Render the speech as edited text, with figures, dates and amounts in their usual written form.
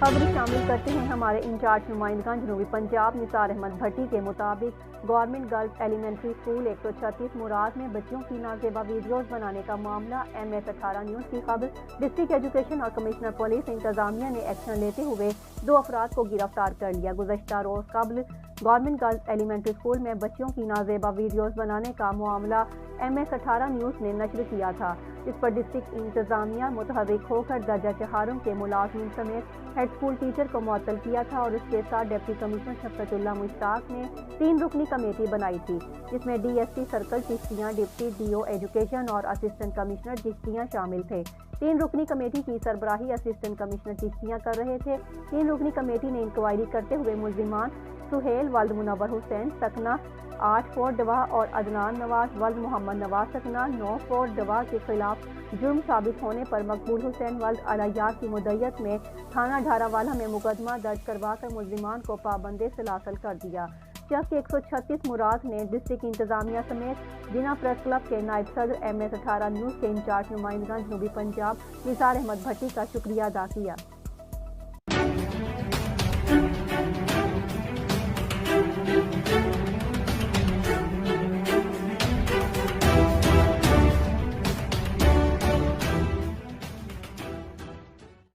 खबर शामिल करते हैं हमारे इंचार्ज नुमाइंदगान जनूबी पंजाब निसार अहमद भट्टी के मुताबिक गवर्नमेंट गर्ल्स एलिमेंट्री स्कूल 136 मुराद में बच्चों की नाजेबा वीडियोज बनाने का मामला MS18 न्यूज़ की खबर। डिस्ट्रिक्ट एजुकेशन और कमिश्नर पुलिस इंतजामिया ने एक्शन लेते हुए 2 अफराद को गिरफ्तार कर लिया। गुज़श्ता रोज कबल गवर्नमेंट गर्ल्स एलिमेंट्री स्कूल में बच्चों की नाजेबा वीडियोज बनाने का मामला MS18 न्यूज़ ने नशर किया था, जिस पर डिस्ट्रिक्ट इंतजामिया मुतहर्रिक होकर दर्जा चहारों के मुलाजिम समेत हेड स्कूल टीचर को मुअत्तल किया था और उसके साथ डिप्टी कमिश्नर शफकतुल्लाह मुश्ताक ने 3 रुकनी कमेटी बनाई थी, जिसमें DSP circle Chishtian, deputy DO education और असिस्टेंट कमिश्नर चिश्तियाँ शामिल थे। 3 रुकनी कमेटी की सरबराही असिस्टेंट कमिश्नर चिश्तियाँ कर रहे थे। 3 रुकनी कमेटी ने इंक्वायरी करते हुए मुल्जिमान सुहेल वल्द मुनव्वर हुसैन सकना 8 फोर्ट दवा और अदनान नवाज वल्द मोहम्मद नवाज सकना 9 फोर्ट दवा के खिलाफ जुर्म साबित होने पर मकबूल हुसैन वल्द अलयास की मुद्दत में थाना ढारावाला में मुकदमा दर्ज करवा कर मुल्जिमान को पाबंदे सलासल कर दिया, जबकि 136 मुराद ने डिस्ट्रिक्ट इंतजामिया समेत जिला प्रेस क्लब के नायब सदर MS18 न्यूज़ के इंचार्ज नुमाइंदगान जनूबी पंजाब निसार अहमद भट्टी का शुक्रिया अदा किया।